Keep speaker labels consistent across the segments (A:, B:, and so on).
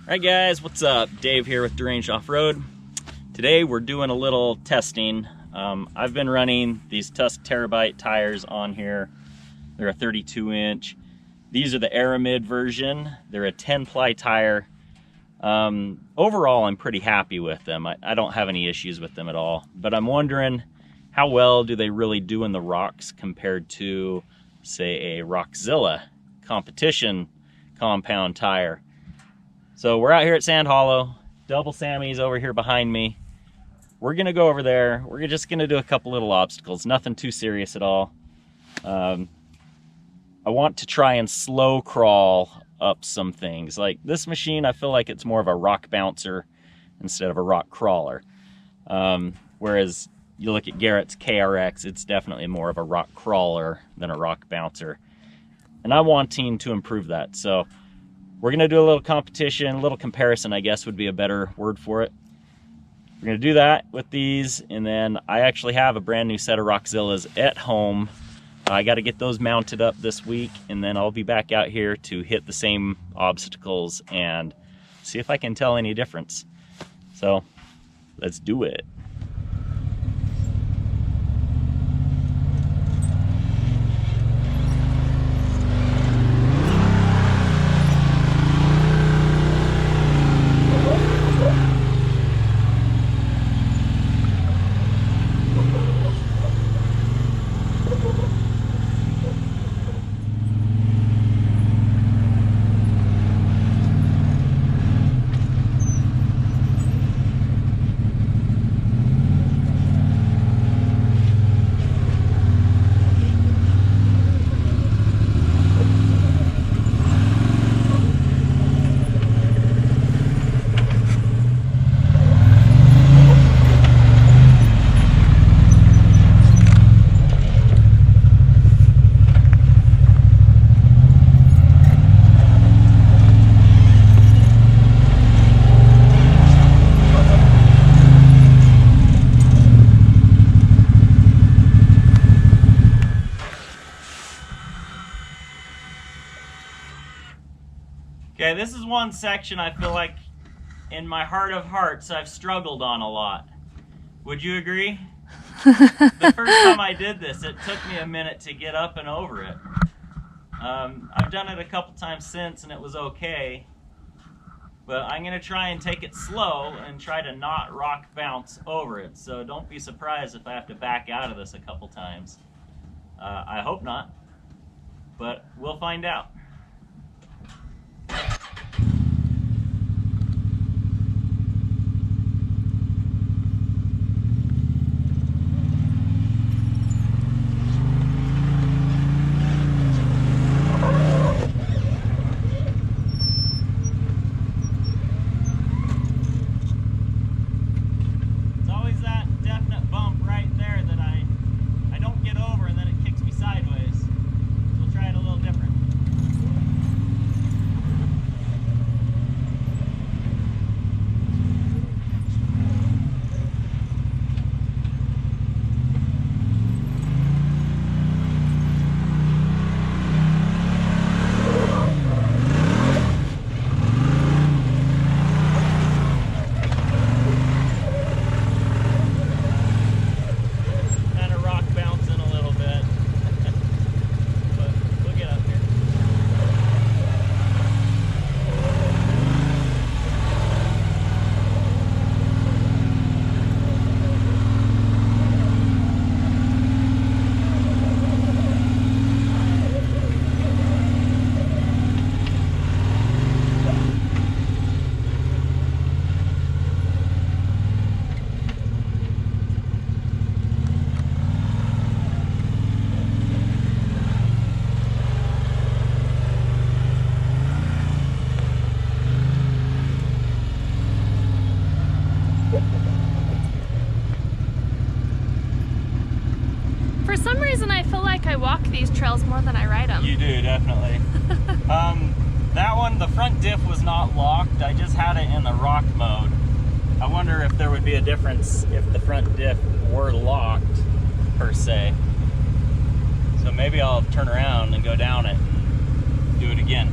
A: Alright guys, what's up? Dave here with Deranged Off-Road. Today we're doing a little testing. I've been running these Tusk Terrabite tires on here. They're a 32-inch. These are the Aramid version. They're a 10-ply tire. Overall, I'm pretty happy with them. I don't have any issues with them at all. But I'm wondering, how well do they really do in the rocks compared to, say, a Rockzilla competition compound tire? So we're out here at Sand Hollow. Double Sammy's over here behind me. We're gonna go over there. We're just gonna do a couple little obstacles. Nothing too serious at all. I want to try and slow crawl up some things. Like this machine, I feel like it's more of a rock bouncer instead of a rock crawler. Whereas you look at Garrett's KRX, it's definitely more of a rock crawler than a rock bouncer. And I'm wanting to improve that. So we're gonna do a little competition, a little comparison, I guess would be a better word for it. We're gonna do that with these, and then I actually have a brand new set of Rockzillas at home. I gotta get those mounted up this week, and then I'll be back out here to hit the same obstacles and see if I can tell any difference. So, let's do it. Okay, this is one section I feel like in my heart of hearts I've struggled on a lot. Would you agree? The first time I did this, it took me a minute to get up and over it. I've done it a couple times since and it was okay, but I'm going to try and take it slow and try to not rock bounce over it. So don't be surprised if I have to back out of this a couple times. I hope not, but we'll find out.
B: For some reason, I feel like I walk these trails more than I ride them.
A: You do, definitely. That one, the front diff was not locked. I just had it in the rock mode. I wonder if there would be a difference if the front diff were locked, per se. So maybe I'll turn around and go down it and do it again.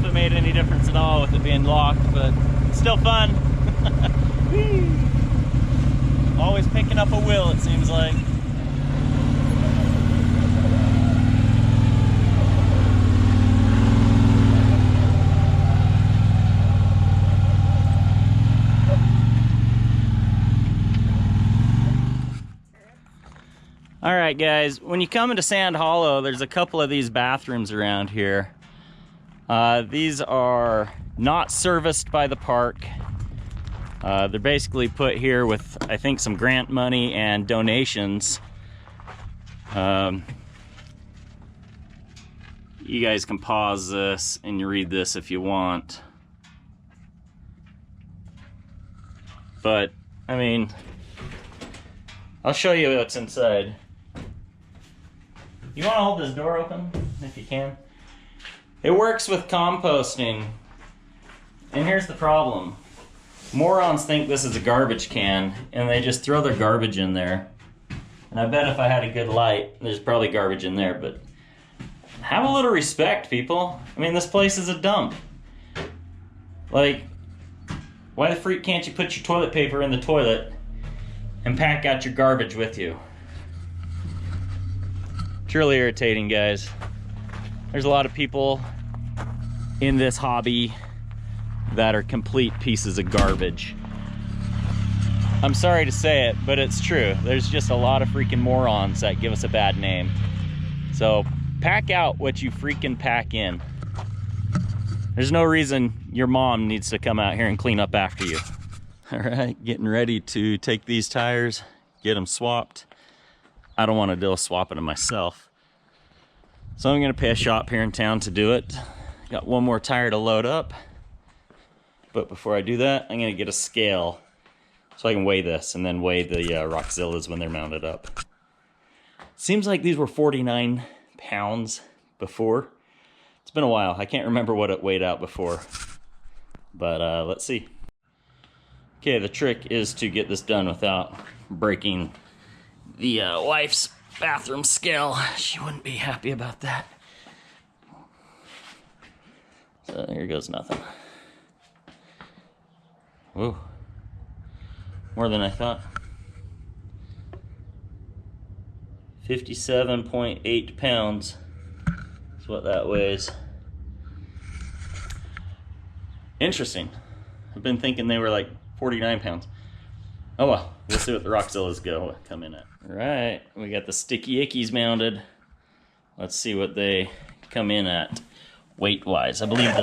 A: know if it made any difference at all with it being locked, but it's still fun. Always picking up a wheel, it seems like. All right, guys, when you come into Sand Hollow, there's a couple of these bathrooms around here. These are not serviced by the park. They're basically put here with, I think, some grant money and donations. You guys can pause this and you read this if you want. But, I mean, I'll show you what's inside. You want to hold this door open, if you can? It works with composting. And here's the problem. Morons think this is a garbage can, and they just throw their garbage in there. And I bet if I had a good light, there's probably garbage in there, but have a little respect, people. I mean, this place is a dump. Like, why the freak can't you put your toilet paper in the toilet and pack out your garbage with you? It's really irritating, guys. There's a lot of people in this hobby that are complete pieces of garbage. I'm sorry to say it, but it's true. There's just a lot of freaking morons that give us a bad name. So pack out what you freaking pack in. There's no reason your mom needs to come out here and clean up after you. All right, getting ready to take these tires, get them swapped. I don't want to deal with swapping them myself. So I'm gonna pay a shop here in town to do it. Got one more tire to load up. But before I do that, I'm gonna get a scale so I can weigh this and then weigh the Rockzillas when they're mounted up. Seems like these were 49 pounds before. It's been a while. I can't remember what it weighed out before. But let's see. Okay, the trick is to get this done without breaking the wife's bathroom scale. She wouldn't be happy about that. So here goes nothing. Whoa. More than I thought. 57.8 pounds is what that weighs. Interesting. I've been thinking they were like 49 pounds. Oh well, we'll see what the Rockzillas come in at. All right, we got the sticky ickies mounted. Let's see what they come in at weight-wise. I believe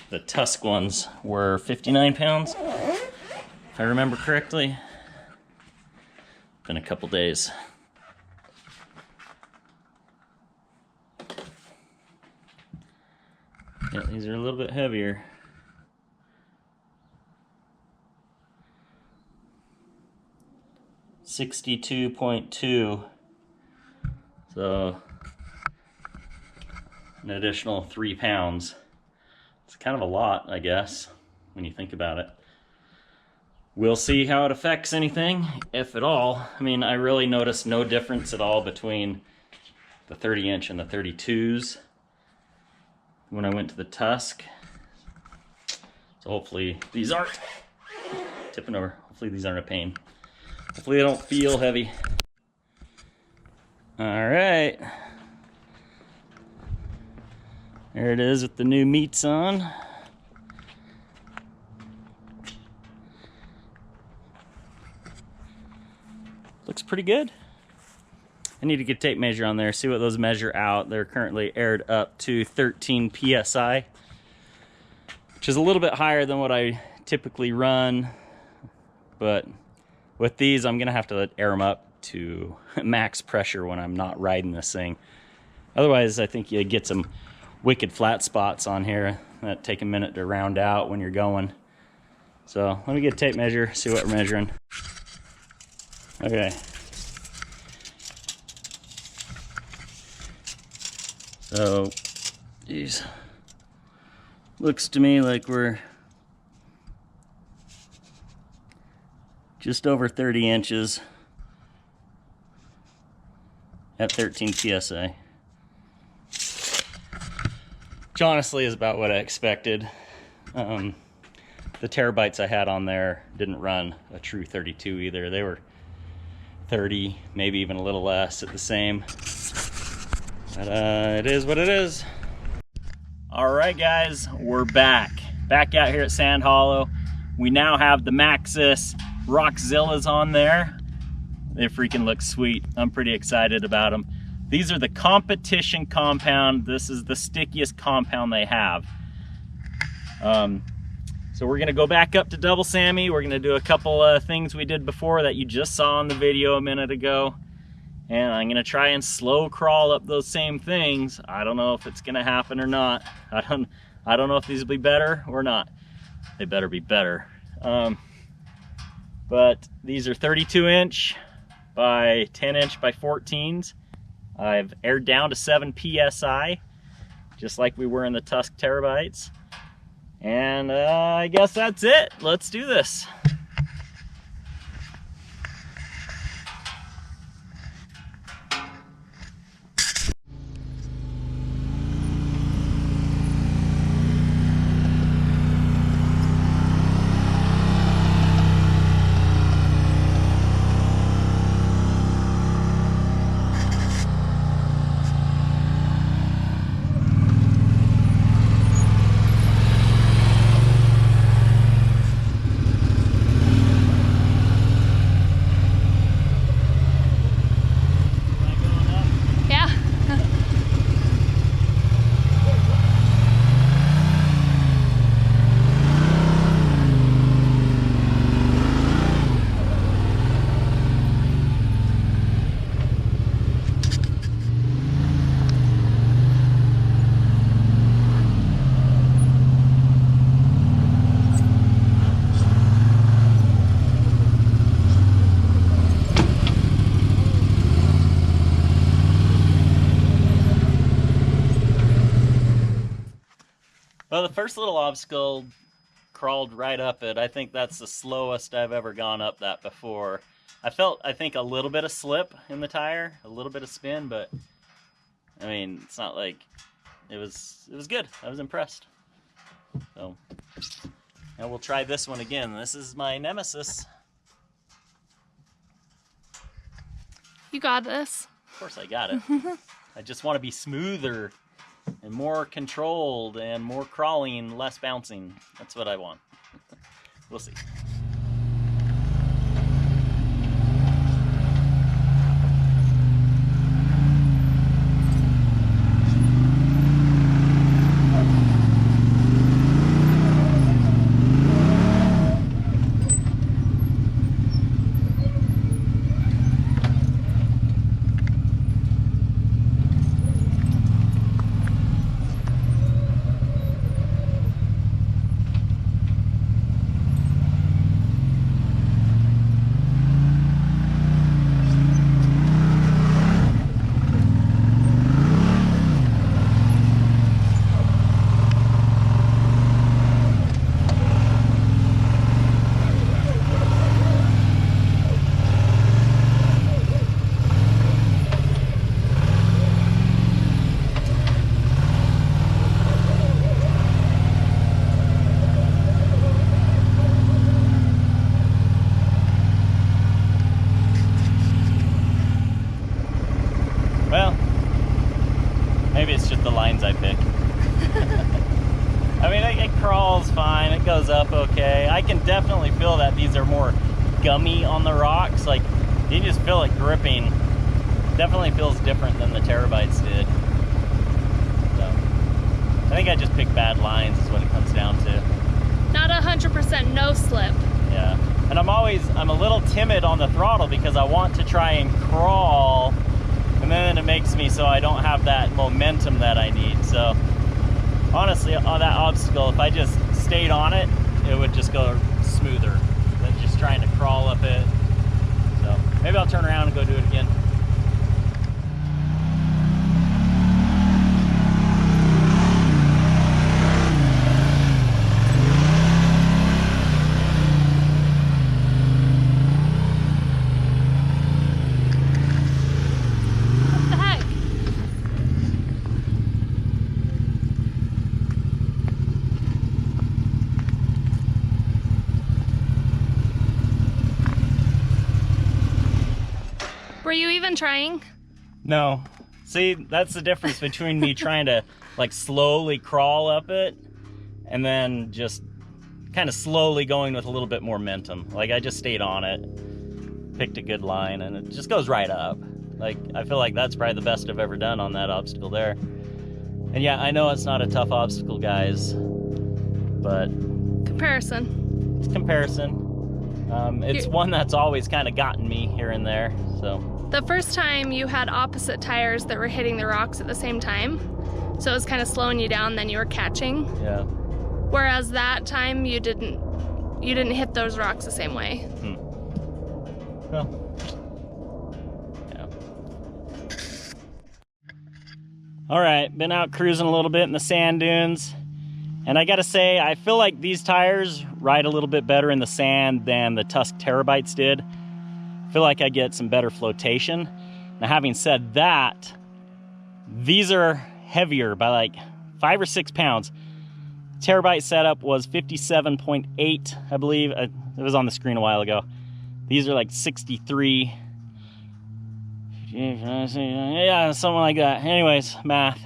A: the Tusk ones were 59 pounds, if I remember correctly. Been a couple days. Yeah, these are a little bit heavier. $62.2, so an additional 3 pounds. It's kind of a lot, I guess, when you think about it. We'll see how it affects anything, if at all. I mean, I really noticed no difference at all between the 30-inch and the 32s when I went to the Tusk. So hopefully these aren't tipping over. Hopefully these aren't a pain. Hopefully they don't feel heavy. All right. There it is with the new meats on. Looks pretty good. I need to get a tape measure on there, see what those measure out. They're currently aired up to 13 PSI, which is a little bit higher than what I typically run, but with these, I'm gonna have to air them up to max pressure when I'm not riding this thing. Otherwise, I think you get some wicked flat spots on here that take a minute to round out when you're going. So let me get a tape measure, see what we're measuring. Okay. So, geez. Looks to me like we're just over 30 inches at 13 PSI. which honestly is about what I expected. The Terrabites I had on there didn't run a true 32 either. They were 30, maybe even a little less at the same. But it is what it is. All right, guys, we're back out here at Sand Hollow. We now have the Maxis Rockzillas on there. They freaking look sweet. I'm pretty excited about them. These are the competition compound. This is the stickiest compound they have. So we're gonna go back up to Double Sammy. We're gonna do a couple things we did before that you just saw in the video a minute ago. And I'm gonna try and slow crawl up those same things. I don't know if it's gonna happen or not. I don't know if these will be better or not. They better be better. But these are 32-inch by 10-inch by 14s. I've aired down to 7 PSI, just like we were in the Tusk Terrabites. And I guess that's it. Let's do this. Well, the first little obstacle crawled right up it. I think that's the slowest I've ever gone up that before. I felt, I think, a little bit of slip in the tire, a little bit of spin, but I mean, it's not like it was good. I was impressed. So, and we'll try this one again. This is my nemesis.
B: You got this.
A: Of course I got it. I just want to be smoother and more controlled and more crawling, less bouncing. That's what I want. We'll see. Well, maybe it's just the lines I pick. I mean, it crawls fine, it goes up okay. I can definitely feel that these are more gummy on the rocks. Like, you just feel it gripping. Definitely feels different than the Terrabites did. So, I think I just picked bad lines is what it comes down to.
B: Not 100% no slip.
A: Yeah, and I'm a little timid on the throttle because I want to try and crawl, and then it makes me so I don't have that momentum that I need. So honestly, on that obstacle, if I just stayed on it, it would just go smoother than just trying to crawl up it. So maybe I'll turn around and go do it again.
B: Were you even trying?
A: No. See, that's the difference between me trying to like slowly crawl up it and then just kind of slowly going with a little bit more momentum. Like I just stayed on it, picked a good line, and it just goes right up. Like I feel like that's probably the best I've ever done on that obstacle there. And yeah, I know it's not a tough obstacle, guys, but
B: Comparison.
A: it's comparison. It's one that's always kind of gotten me here and there, so.
B: The first time you had opposite tires that were hitting the rocks at the same time, so it was kind of slowing you down, then you were catching.
A: Yeah.
B: Whereas that time you didn't hit those rocks the same way.
A: Well, yeah. All right, been out cruising a little bit in the sand dunes, and I gotta say, I feel like these tires ride a little bit better in the sand than the Tusk Terrabites did. I feel like I get some better flotation. Now, having said that, these are heavier by like 5 or 6 pounds. Terabite setup was 57.8, I believe. It was on the screen a while ago. These are like 63. Yeah, something like that. Anyways, math.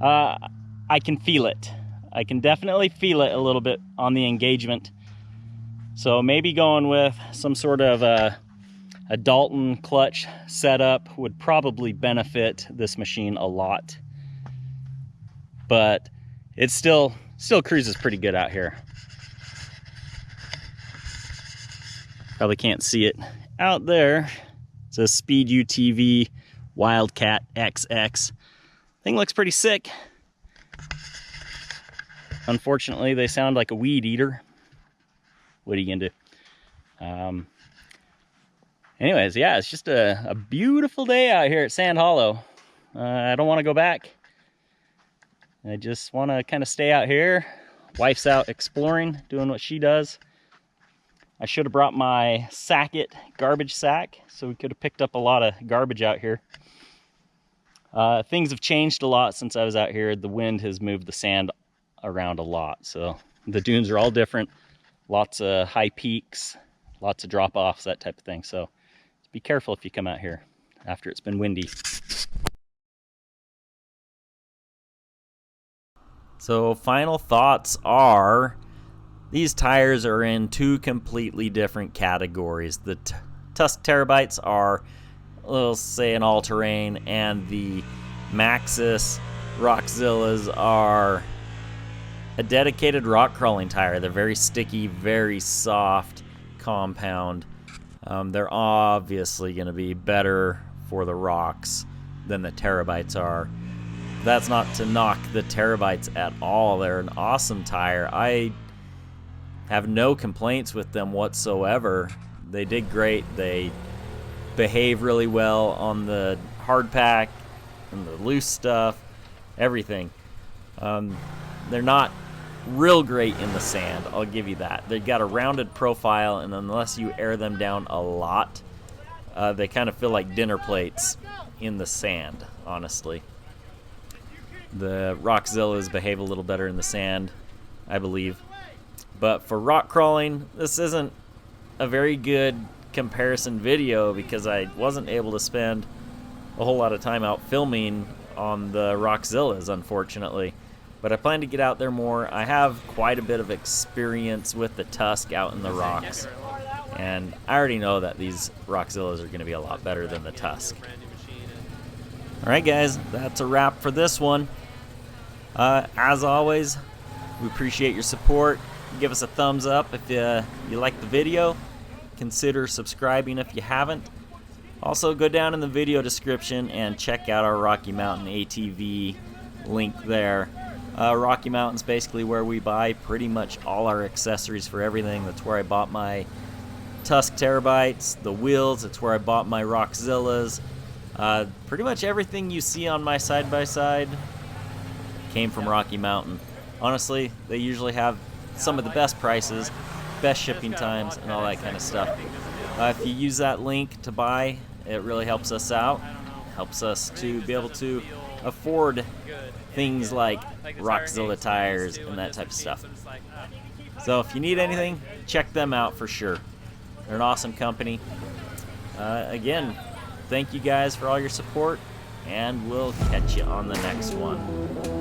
A: I can feel it. I can definitely feel it a little bit on the engagement. So maybe going with some sort of a Dalton clutch setup would probably benefit this machine a lot. But it still cruises pretty good out here. Probably can't see it out there. It's a Speed UTV Wildcat XX. Thing looks pretty sick. Unfortunately, they sound like a weed eater. What are you gonna do? Anyways, yeah, it's just a beautiful day out here at Sand Hollow. I don't want to go back. I just want to kind of stay out here. Wife's out exploring, doing what she does. I should have brought my Sackett garbage sack, so we could have picked up a lot of garbage out here. Things have changed a lot since I was out here. The wind has moved the sand around a lot, so the dunes are all different. Lots of high peaks, lots of drop-offs, that type of thing. So be careful if you come out here after it's been windy. So final thoughts are, these tires are in 2 completely different categories. The Tusk Terrabites are, let's say, an all-terrain, and the Maxis Rockzillas are a dedicated rock crawling tire. They're very sticky, very soft compound. They're obviously going to be better for the rocks than the Terrabites are. That's not to knock the Terrabites at all. They're an awesome tire. I have no complaints with them whatsoever. They did great. They behave really well on the hard pack and the loose stuff, everything. They're not real great in the sand, I'll give you that. They've got a rounded profile, and unless you air them down a lot, they kind of feel like dinner plates in the sand, honestly. The Rockzillas behave a little better in the sand, I believe. But for rock crawling, this isn't a very good comparison video because I wasn't able to spend a whole lot of time out filming on the Rockzillas, unfortunately. But I plan to get out there more. I have quite a bit of experience with the Tusk out in the rocks, and I already know that these Rockzillas are going to be a lot better than the Tusk. Alright guys, that's a wrap for this one. As always, we appreciate your support. Give us a thumbs up if you like the video. Consider subscribing if you haven't. Also, go down in the video description and check out our Rocky Mountain ATV link there. Rocky Mountain's basically where we buy pretty much all our accessories for everything. That's where I bought my Tusk Terrabites, the wheels. It's where I bought my Rockzillas. Pretty much everything you see on my side-by-side came from Rocky Mountain. Honestly, they usually have some of the best prices, best shipping times, and all that kind of stuff. If you use that link to buy, it really helps us out. Helps us to be able to afford things like Rockzilla tires and that type of stuff. So if you need anything, check them out for sure. They're an awesome company. Again, thank you guys for all your support, and we'll catch you on the next one.